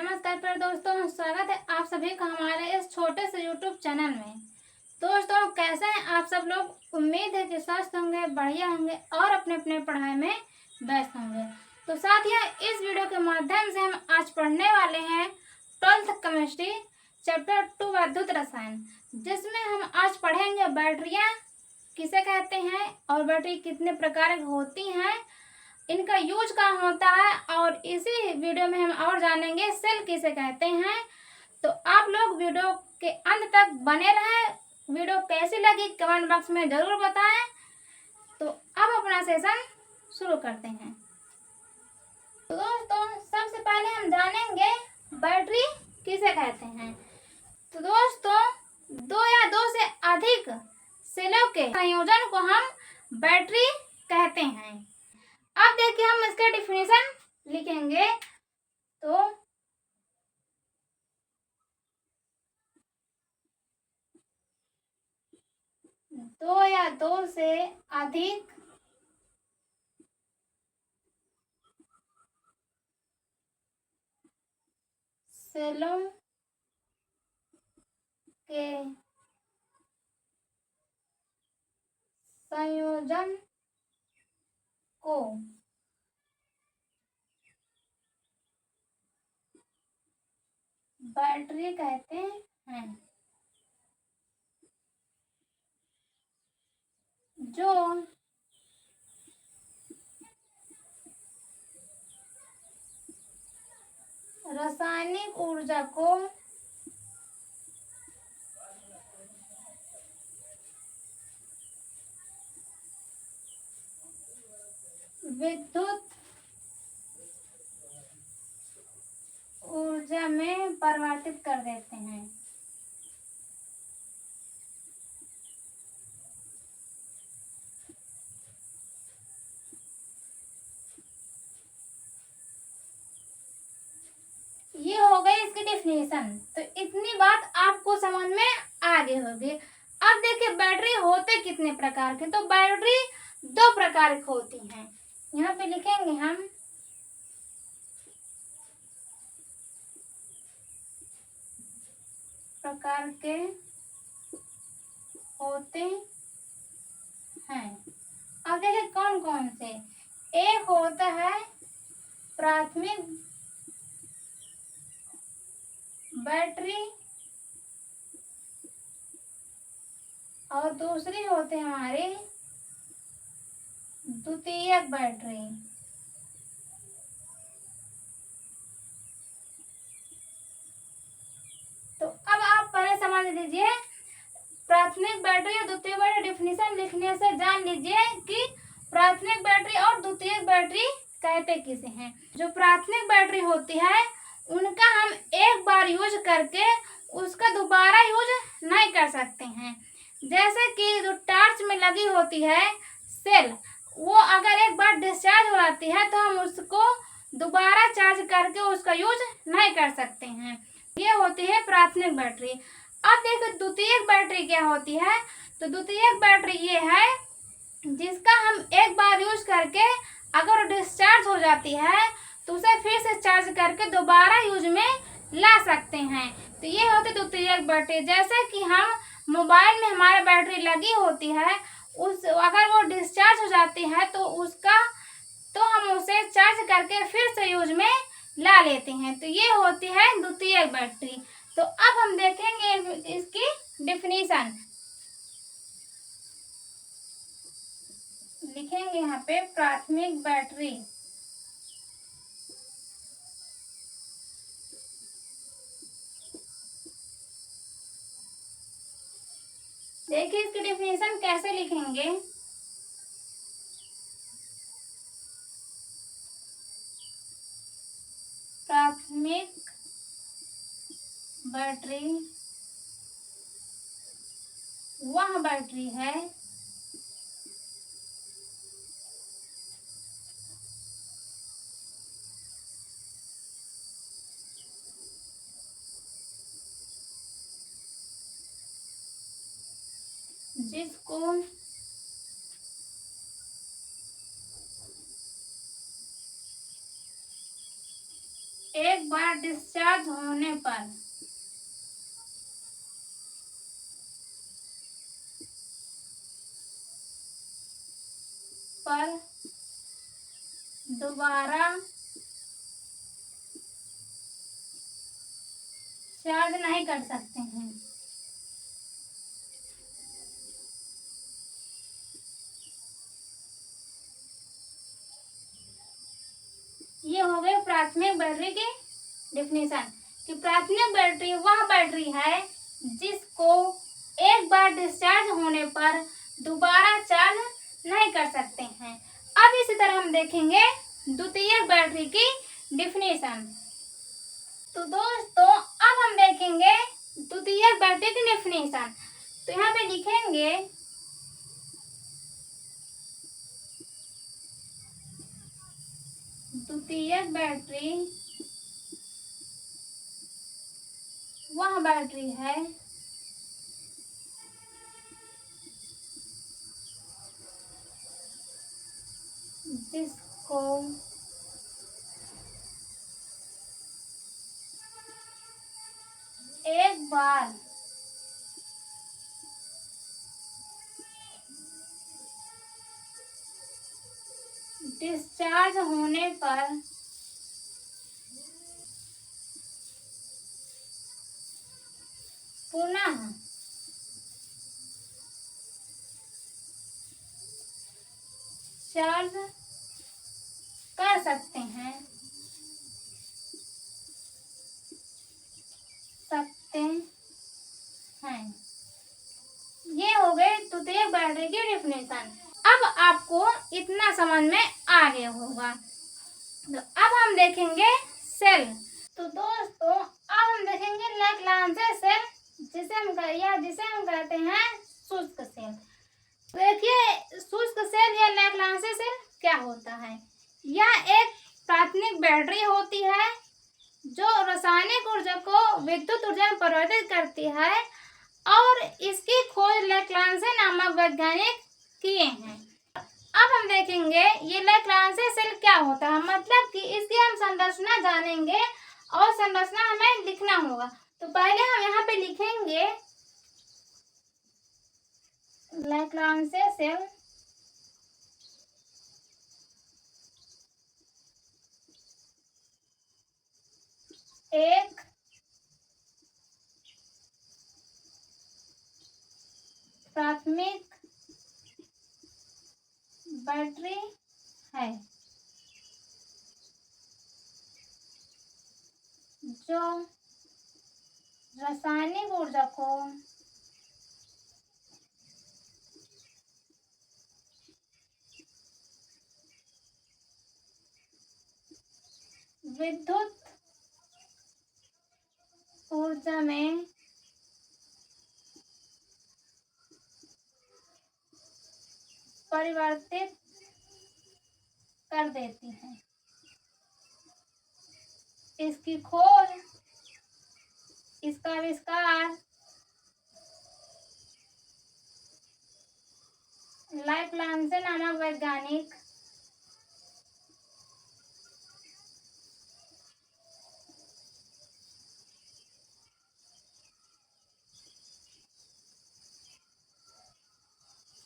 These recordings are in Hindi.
नमस्कार प्यारे दोस्तों, स्वागत है आप सभी का हमारे इस छोटे से YouTube चैनल में। दोस्तों, कैसे हैं आप सब लोग? उम्मीद है कि स्वस्थ होंगे, बढ़िया होंगे और अपने अपने पढ़ाई में व्यस्त होंगे। तो साथियों, इस वीडियो के माध्यम से हम आज पढ़ने वाले हैं 12th केमिस्ट्री चैप्टर 2 विद्युत रसायन, जिसमें हम आज पढ़ेंगे बैटरियाँ किसे कहते हैं और बैटरी कितने प्रकार की होती हैं, इनका यूज कहाँ होता है, और इसी वीडियो में हम और जानेंगे सेल किसे कहते हैं। तो आप लोग वीडियो के अंत तक बने रहें। वीडियो कैसी लगी कमेंट बॉक्स में जरूर बताएं। तो अब अपना सेशन शुरू करते हैं। तो दोस्तों, सबसे पहले हम जानेंगे बैटरी किसे कहते हैं। तो दोस्तों, दो या दो से अधिक सेलों के संयोजन को हम बैटरी कहते हैं। अब देखिए, हम इसका डिफिनेशन लिखेंगे। तो दो या दो से अधिक सेलों के संयोजन को बैटरी कहते हैं। जो रासायनिक ऊर्जा को विद्युत ऊर्जा में परिवर्तित कर देते हैं। ये हो गई इसकी डेफिनेशन। तो इतनी बात आपको समझ में आ गई होगी। अब देखिए, बैटरी होते कितने प्रकार के। तो बैटरी दो प्रकार की होती हैं। यहाँ पे लिखेंगे हम प्रकार के होते हैं। अब देखिए कौन कौन से। एक होता है प्राथमिक बैटरी और दूसरी होते हैं हमारी द्वितीयक बैटरी। तो अब आप पहले समझ लीजिए, प्राथमिक बैटरी और द्वितीयक बैटरी डिफिनेशन लिखने से जान लीजिए कि प्राथमिक बैटरी और द्वितीयक बैटरी कहते किसे हैं। जो प्राथमिक बैटरी होती है उनका हम एक बार यूज करके उसका दोबारा यूज नहीं कर सकते हैं। जैसे कि जो टॉर्च में लगी होती है सेल, वो अगर एक बार डिस्चार्ज हो जाती है तो हम उसको दोबारा चार्ज करके उसका यूज नहीं कर सकते हैं। ये होती है प्राथमिक बैटरी। अब देखो द्वितीयक बैटरी क्या होती है। तो द्वितीयक बैटरी ये है जिसका हम एक बार यूज करके अगर डिस्चार्ज हो जाती है तो उसे फिर से चार्ज करके दोबारा यूज में ला सकते हैं। तो ये होती द्वितीयक बैटरी। जैसे कि हम मोबाइल में हमारे बैटरी लगी होती है, उस अगर वो डिस्चार्ज हो जाती है तो हम उसे चार्ज करके फिर से यूज में ला लेते हैं। तो ये होती है द्वितीयक बैटरी। तो अब हम देखेंगे इसकी डेफिनेशन। लिखेंगे यहाँ पे प्राथमिक बैटरी। देखिए इसकी डेफिनेशन कैसे लिखेंगे। प्राथमिक बैटरी वह बैटरी है जिसको एक एक बार डिस्चार्ज होने पर दोबारा चार्ज नहीं कर सकते हैं। ये हो गए प्राथमिक बैटरी की डिफिनेशन कि प्राथमिक बैटरी वह बैटरी है जिसको एक बार डिस्चार्ज होने पर दोबारा चार्ज नहीं कर सकते हैं। अब इसी तरह हम देखेंगे द्वितीयक बैटरी की डिफिनेशन। तो दोस्तों अब हम देखेंगे द्वितीयक बैटरी की डेफिनेशन। तो यहाँ पे लिखेंगे द्वितीयक बैटरी वह बैटरी है जिसको एक बार डिस्चार्ज होने पर पुनः चार्ज कर सकते हैं ये हो गए द्वितीयक बैटरी की डेफिनेशन। अब आपको इतना समझ में आ गया होगा। तो अब हम देखेंगे सेल। तो दोस्तों अब हम देखेंगे लैग्रांजे सेल जिसे हम कहते हैं शुष्क सेल। देखिए शुष्क सेल या लैग्रांजे सेल क्या होता है। यह एक प्राथमिक बैटरी होती है जो रासायनिक ऊर्जा को विद्युत ऊर्जा में परिवर्तित करती है और इसकी खोज लैग्रांजे नामक वैज्ञानिक किए हैं। अब हम देखेंगे ये लैग्रांजे सेल क्या होता है, मतलब कि इसकी हम संरचना जानेंगे और संरचना हमें लिखना होगा। तो पहले हम यहाँ पे लिखेंगे लैग्रांजे सेल एक प्राथमिक बैटरी है जो रासायनिक ऊर्जा को विद्युत ऊर्जा में परिवर्तित कर देती है। इसकी खोज, इसका आविष्कार लैग्रांजे नामक वैज्ञानिक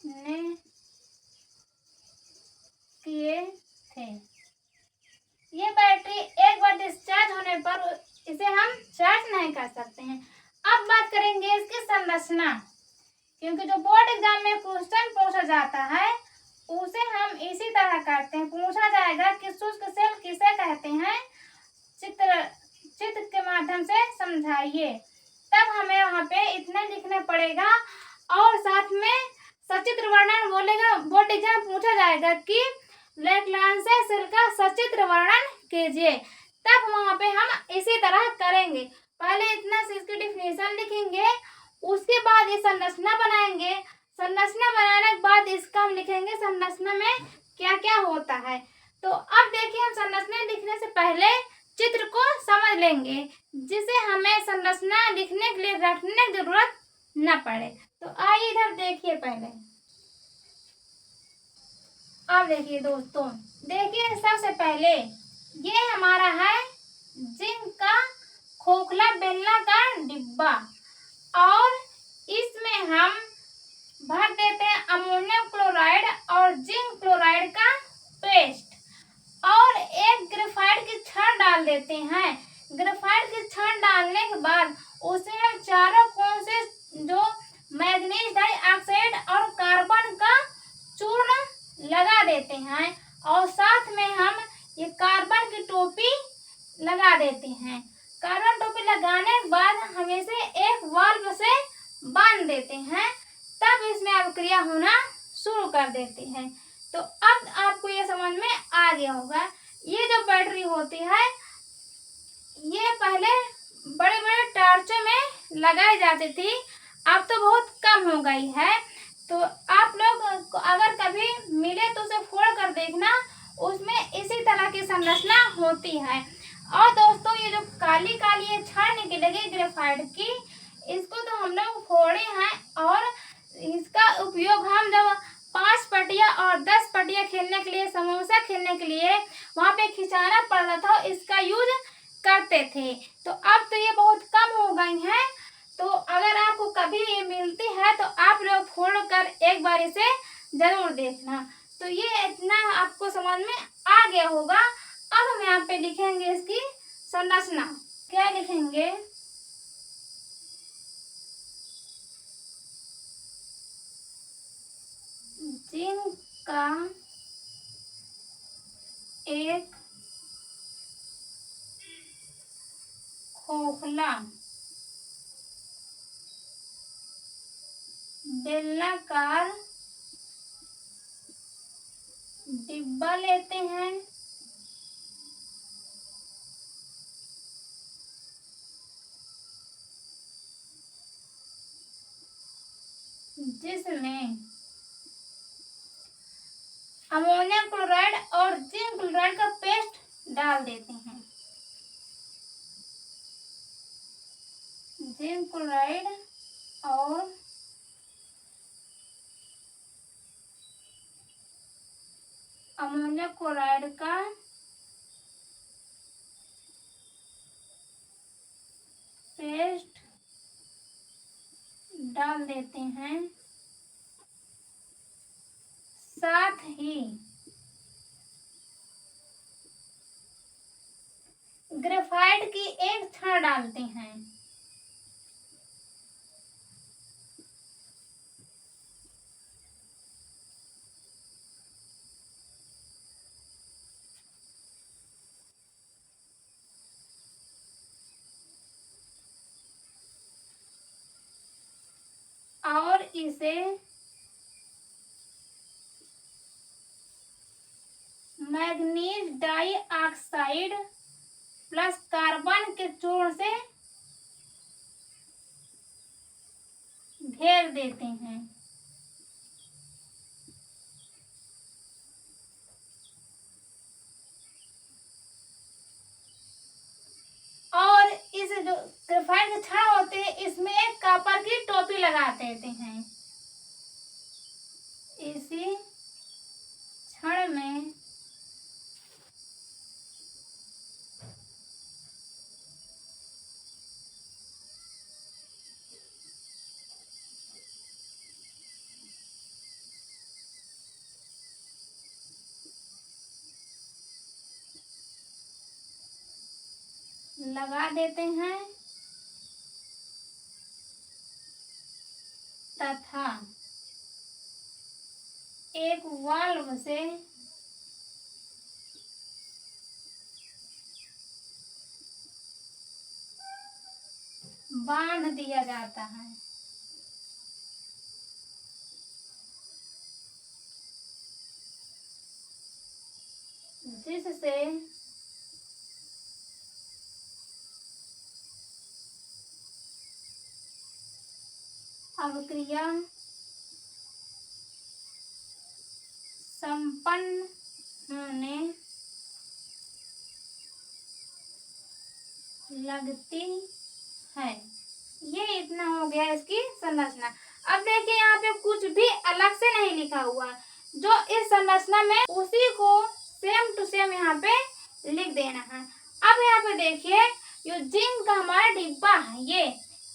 ने किए थे। ये बैटरी एक बार डिस्चार्ज होने पर इसे हम चार्ज नहीं कर सकते हैं। अब बात करेंगे इसकी संरचना, क्योंकि जो बोर्ड एग्जाम में क्वेश्चन पूछा जाता है उसे हम इसी तरह करते हैं। पूछा जाएगा कि शुष्क सेल किसे कहते हैं, चित्र के माध्यम से समझाइए। तब हमें वहाँ पे इतना लिखना पड़ेगा और साथ में सचित्र वर्णन बोलेगा। बोर्ड एग्जाम पूछा जाएगा कि लैग्रांजे सेल का सचित्र वर्णन कीजिए, तब वहाँ पे हम इसी तरह करेंगे। पहले इतना से इसकी डिफिनेशन लिखेंगे, उसके बाद ये संरचना बनाएंगे। संरचना बनाने के बाद इसका हम लिखेंगे संरचना में क्या क्या होता है। तो अब देखिए हम संरचना लिखने से पहले चित्र को समझ लेंगे, जिसे हमें संरचना लिखने के लिए रटने की जरूरत न पड़े। तो आइए इधर देखिए पहले। अब देखिए दोस्तों, देखिए सबसे पहले ये हमारा है जिंक का खोखला बेलनाकार डिब्बा और इसमें हम भर देते हैं अमोनियम क्लोराइड और जिंक क्लोराइड का पेस्ट और एक ग्रेफाइट की छड़ डाल देते हैं। ग्रेफाइट की छड़ डालने के बाद उसे हम चारों कोण से जो मैग्नीज डाइऑक्साइड और कार्बन का चूर्ण लगा देते हैं और साथ में हम ये कार्बन की टोपी लगा देते हैं। कार्बन टोपी लगाने के बाद हम इसे एक वाल्व से बांध देते हैं, तब इसमें अभिक्रिया होना शुरू कर देते हैं। तो अब आपको ये समझ में आ गया होगा। ये जो बैटरी होती है ये पहले बड़े बड़े टार्चों में लगाई जाती थी, अब तो बहुत कम हो गई है। तो आप लोग अगर कभी मिले तो उसे फोड़ कर देखना, उसमें इसी तरह की संरचना होती है। और दोस्तों ये जो काली काली ये छड़ निकलेगी ग्रेफाइट की, इसको तो हम लोग फोड़े हैं और इसका उपयोग हम जब 5 पटिया और 10 पटिया खेलने के लिए, समोसा खेलने के लिए वहाँ पे खिंचाना पड़ता था, इसका यूज करते थे। तो अब तो ये बहुत कम हो गई हैं। तो अगर आपको कभी ये मिलती है तो आप लोग फोड़ कर एक बार इसे जरूर देखना। तो ये इतना आपको समझ में आ गया होगा। अब हम यहाँ पे लिखेंगे इसकी संरचना। क्या लिखेंगे? जिंक का एक खोखला बेलनाकार डिब्बा लेते हैं, जिसमें अमोनियम क्लोराइड और जिंक क्लोराइड का पेस्ट डाल देते हैं। जिंक क्लोराइड और अमोनियम क्लोराइड का पेस्ट डाल देते हैं। साथ ही ग्रेफाइट की एक छड़ डालते हैं। और इसे मैग्नीज डाइऑक्साइड प्लस कार्बन के चूर्ण से घेर देते हैं। और इस जो ग्रेफाइट के छड़ होते हैं इसमें एक कॉपर की टोपी लगा देते हैं। इसी छड़ में लगा देते हैं तथा एक वाल्व से बांध दिया जाता है। जिससे अभिक्रिया संपन्न होने लगती है। ये इतना हो गया इसकी संरचना। अब देखिए यहाँ पे कुछ भी अलग से नहीं लिखा हुआ, जो इस संरचना में उसी को सेम टू सेम यहाँ पे लिख देना है। अब यहाँ पे देखिए जो जिंक का हमारा डिब्बा है ये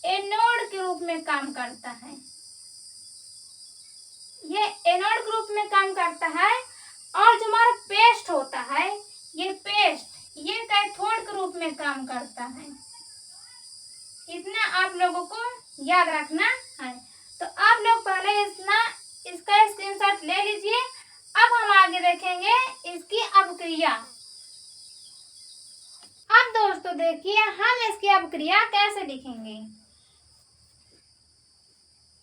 एनोड के रूप में काम करता है, ये एनोड के रूप में काम करता है। और जो हमारा पेस्ट होता है ये पेस्ट ये कैथोड के रूप में काम करता है। इतना आप लोगों को याद रखना है। तो आप लोग पहले इसका स्क्रीनशॉट ले लीजिए। अब हम आगे देखेंगे इसकी अपक्रिया। अब दोस्तों देखिए हम इसकी अपक्रिया कैसे लिखेंगे।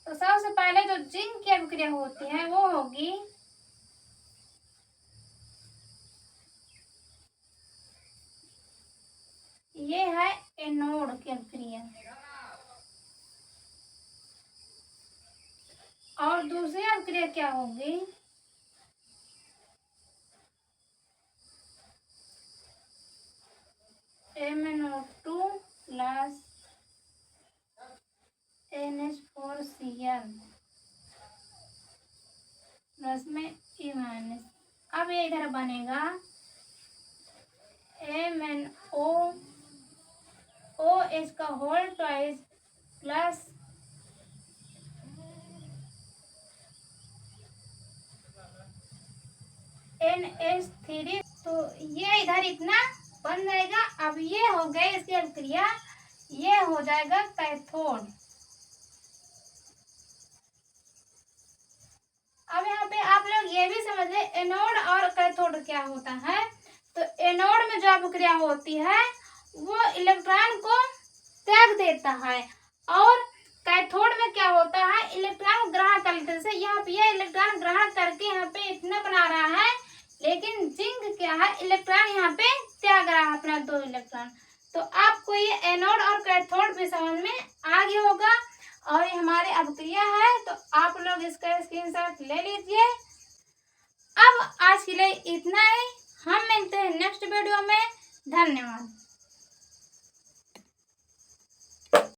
तो सबसे पहले जो जिंक की अपक्रिया होती है वो होगी ये है एनोड की अपक्रिया, और दूसरी अपक्रिया क्या होगी MnO2 प्लस NH4Cl प्लस में E माइनस। अब ये इधर बनेगा MnO OH का होल ट्वाइस प्लस NH3। तो ये इधर इतना बन जाएगा। अब ये हो गई इसकी अपक्रिया, ये हो जाएगा कैथोड। अब यहाँ पे आप लोग ये भी समझ ले एनोड और कैथोड क्या होता है। तो एनोड में जो अपक्रिया होती है वो इलेक्ट्रॉन को त्याग देता है, और कैथोड में क्या होता है इलेक्ट्रॉन ग्रहण कर लेते हैं। जैसे यहाँ पे ये इलेक्ट्रॉन ग्रहण करके यहाँ पे इतना बना रहा है, लेकिन जिंक क्या है इलेक्ट्रॉन यहाँ पे त्याग रहा है अपना 2 इलेक्ट्रॉन। तो आपको ये एनोड और कैथोड भी समझ में आ गया होगा, और ये हमारी अपक्रिया है। तो आप लोग इसका स्क्रीनशॉट ले लीजिए। अब आज के लिए इतना ही, हम मिलते हैं नेक्स्ट वीडियो में। धन्यवाद।